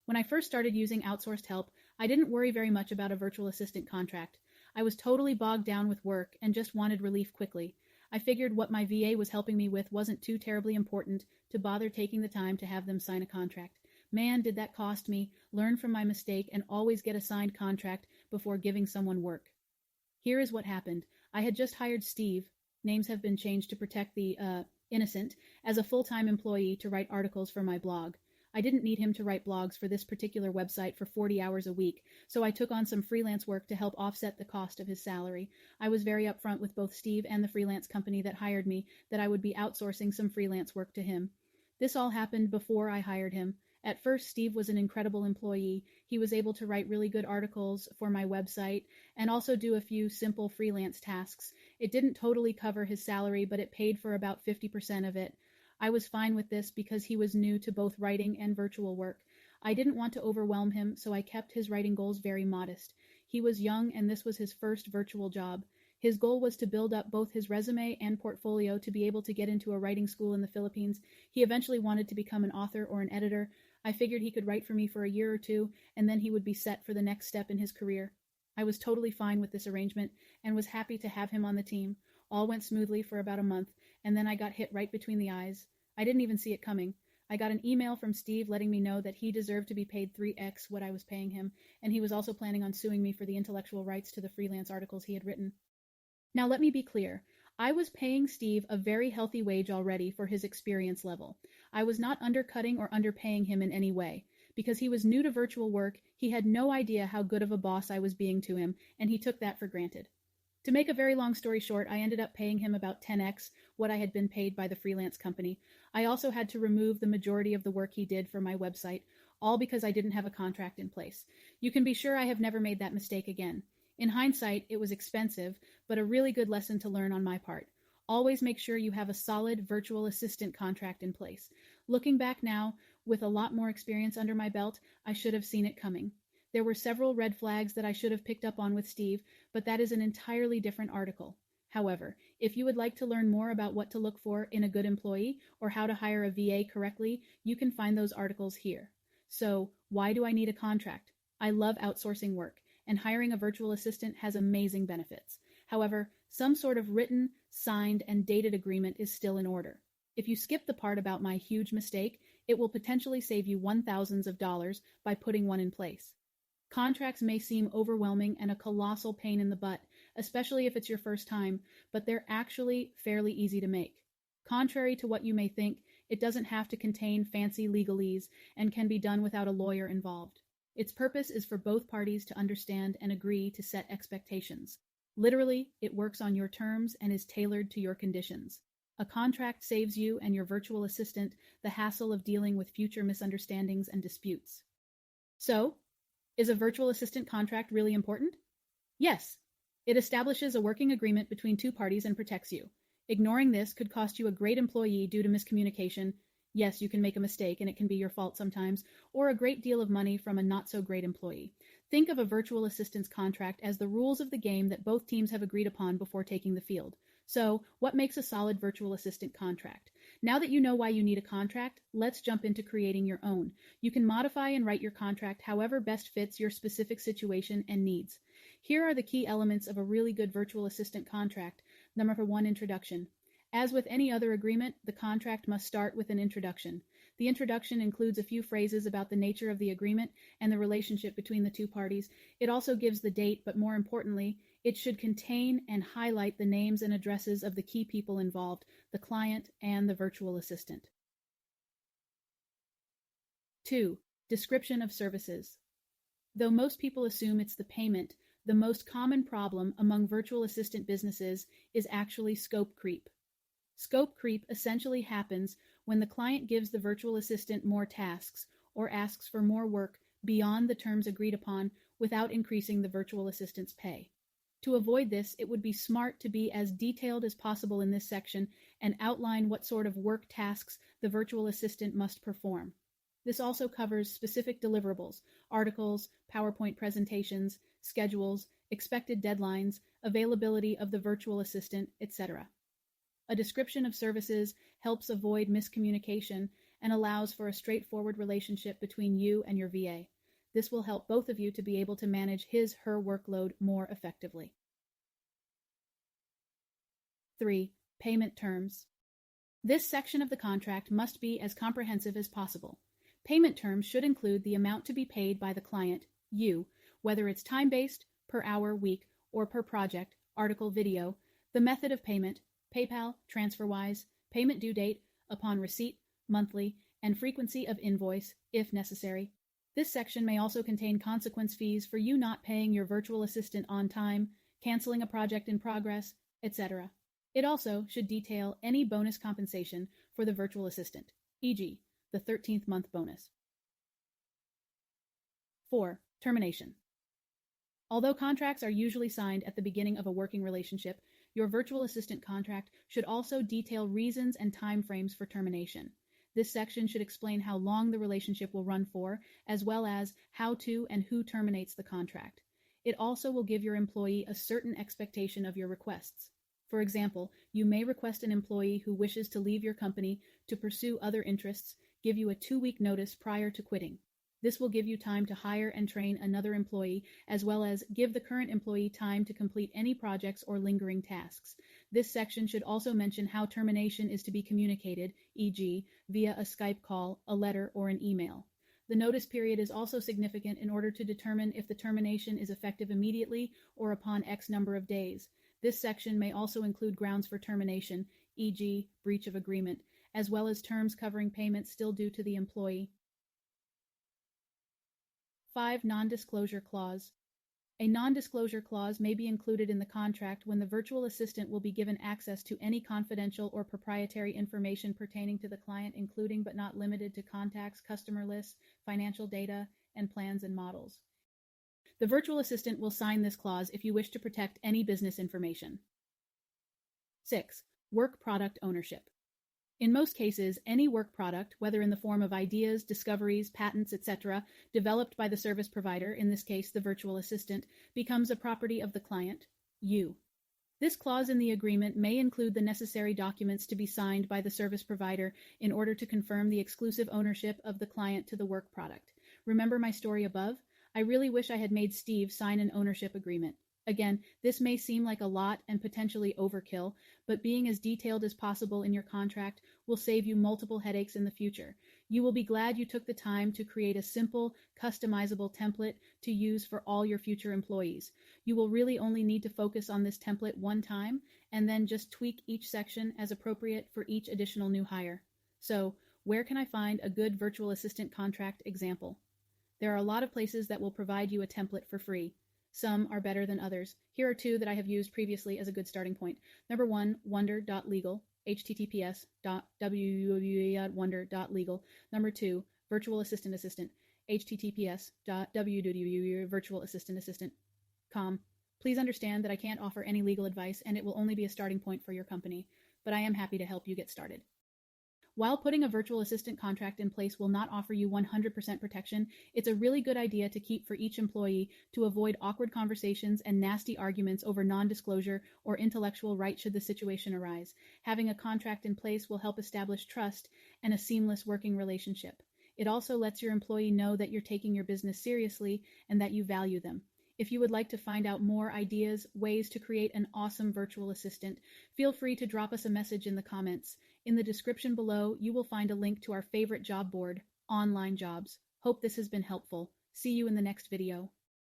When I first started using outsourced help, I didn't worry very much about a virtual assistant contract. I was totally bogged down with work and just wanted relief quickly. I figured what my VA was helping me with wasn't too terribly important to bother taking the time to have them sign a contract. Man, did that cost me. Learn from my mistake and always get a signed contract before giving someone work. Here is what happened. I had just hired Steve, names have been changed to protect the innocent, as a full-time employee to write articles for my blog. I didn't need him to write blogs for this particular website for 40 hours a week, so I took on some freelance work to help offset the cost of his salary. I was very upfront with both Steve and the freelance company that hired me that I would be outsourcing some freelance work to him. This all happened before I hired him. At first, Steve was an incredible employee. He was able to write really good articles for my website and also do a few simple freelance tasks. It didn't totally cover his salary, but it paid for about 50% of it. I was fine with this because he was new to both writing and virtual work. I didn't want to overwhelm him, so I kept his writing goals very modest. He was young, and this was his first virtual job. His goal was to build up both his resume and portfolio to be able to get into a writing school in the Philippines. He eventually wanted to become an author or an editor. I figured he could write for me for a year or two, and then he would be set for the next step in his career. I was totally fine with this arrangement and was happy to have him on the team. All went smoothly for about a month, and then I got hit right between the eyes. I didn't even see it coming. I got an email from Steve letting me know that he deserved to be paid 3x what I was paying him, and he was also planning on suing me for the intellectual rights to the freelance articles he had written. Now let me be clear. I was paying Steve a very healthy wage already for his experience level. I was not undercutting or underpaying him in any way. Because he was new to virtual work, he had no idea how good of a boss I was being to him, and he took that for granted. To make a very long story short, I ended up paying him about 10x what I had been paid by the freelance company. I also had to remove the majority of the work he did for my website, all because I didn't have a contract in place. You can be sure I have never made that mistake again. In hindsight, it was expensive, but a really good lesson to learn on my part. Always make sure you have a solid virtual assistant contract in place. Looking back now, with a lot more experience under my belt, I should have seen it coming. There were several red flags that I should have picked up on with Steve, but that is an entirely different article. However, if you would like to learn more about what to look for in a good employee or how to hire a VA correctly, you can find those articles here. So, why do I need a contract? I love outsourcing work, and hiring a virtual assistant has amazing benefits. However, some sort of written, signed, and dated agreement is still in order. If you skip the part about my huge mistake, it will potentially save you $1,000s of dollars by putting one in place. Contracts may seem overwhelming and a colossal pain in the butt, especially if it's your first time, but they're actually fairly easy to make. Contrary to what you may think, it doesn't have to contain fancy legalese and can be done without a lawyer involved. Its purpose is for both parties to understand and agree to set expectations. Literally, it works on your terms and is tailored to your conditions. A contract saves you and your virtual assistant the hassle of dealing with future misunderstandings and disputes. So, is a virtual assistant contract really important? Yes. It establishes a working agreement between two parties and protects you. Ignoring this could cost you a great employee due to miscommunication. Yes, you can make a mistake and it can be your fault sometimes, or a great deal of money from a not-so-great employee. Think of a virtual assistant's contract as the rules of the game that both teams have agreed upon before taking the field. So, what makes a solid virtual assistant contract? Now that you know why you need a contract, let's jump into creating your own. You can modify and write your contract however best fits your specific situation and needs. Here are the key elements of a really good virtual assistant contract. Number 1, introduction. As with any other agreement, the contract must start with an introduction. The introduction includes a few phrases about the nature of the agreement and the relationship between the two parties. It also gives the date, but more importantly, it should contain and highlight the names and addresses of the key people involved, the client and the virtual assistant. 2. Description of services. Though most people assume it's the payment, the most common problem among virtual assistant businesses is actually scope creep. Scope creep essentially happens when the client gives the virtual assistant more tasks or asks for more work beyond the terms agreed upon without increasing the virtual assistant's pay. To avoid this, it would be smart to be as detailed as possible in this section and outline what sort of work tasks the virtual assistant must perform. This also covers specific deliverables, articles, PowerPoint presentations, schedules, expected deadlines, availability of the virtual assistant, etc. A description of services helps avoid miscommunication and allows for a straightforward relationship between you and your VA. This will help both of you to be able to manage his/her workload more effectively. 3. Payment terms. This section of the contract must be as comprehensive as possible. Payment terms should include the amount to be paid by the client, you, whether it's time-based, per hour, week, or per project, article, video, the method of payment, PayPal, TransferWise, payment due date, upon receipt, monthly, and frequency of invoice, if necessary. This section may also contain consequence fees for you not paying your virtual assistant on time, canceling a project in progress, etc. It also should detail any bonus compensation for the virtual assistant, e.g., the 13th month bonus. 4. Termination. Although contracts are usually signed at the beginning of a working relationship, your virtual assistant contract should also detail reasons and timeframes for termination. This section should explain how long the relationship will run for, as well as how to and who terminates the contract. It also will give your employee a certain expectation of your requests. For example, you may request an employee who wishes to leave your company to pursue other interests give you a 2-week notice prior to quitting. This will give you time to hire and train another employee, as well as give the current employee time to complete any projects or lingering tasks. This section should also mention how termination is to be communicated, e.g., via a Skype call, a letter, or an email. The notice period is also significant in order to determine if the termination is effective immediately or upon X number of days. This section may also include grounds for termination, e.g., breach of agreement, as well as terms covering payments still due to the employee. 5. Non-disclosure clause. A non-disclosure clause may be included in the contract when the virtual assistant will be given access to any confidential or proprietary information pertaining to the client, including but not limited to contacts, customer lists, financial data, and plans and models. The virtual assistant will sign this clause if you wish to protect any business information. 6. Work product ownership. In most cases, any work product, whether in the form of ideas, discoveries, patents, etc., developed by the service provider, in this case the virtual assistant, becomes a property of the client, you. This clause in the agreement may include the necessary documents to be signed by the service provider in order to confirm the exclusive ownership of the client to the work product. Remember my story above? I really wish I had made Steve sign an ownership agreement. Again, this may seem like a lot and potentially overkill, but being as detailed as possible in your contract will save you multiple headaches in the future. You will be glad you took the time to create a simple, customizable template to use for all your future employees. You will really only need to focus on this template one time and then just tweak each section as appropriate for each additional new hire. So, where can I find a good virtual assistant contract example? There are a lot of places that will provide you a template for free. Some are better than others. Here are 2 that I have used previously as a good starting point. Number 1, wonder.legal, https://www.wonder.legal. Number 2, virtual assistant, https://www.virtualassistantassistant.com. Please understand that I can't offer any legal advice and it will only be a starting point for your company, but I am happy to help you get started. While putting a virtual assistant contract in place will not offer you 100% protection, it's a really good idea to keep for each employee to avoid awkward conversations and nasty arguments over non-disclosure or intellectual right should the situation arise. Having a contract in place will help establish trust and a seamless working relationship. It also lets your employee know that you're taking your business seriously and that you value them. If you would like to find out more ideas, ways to create an awesome virtual assistant, feel free to drop us a message in the comments. In the description below, you will find a link to our favorite job board, Online Jobs. Hope this has been helpful. See you in the next video.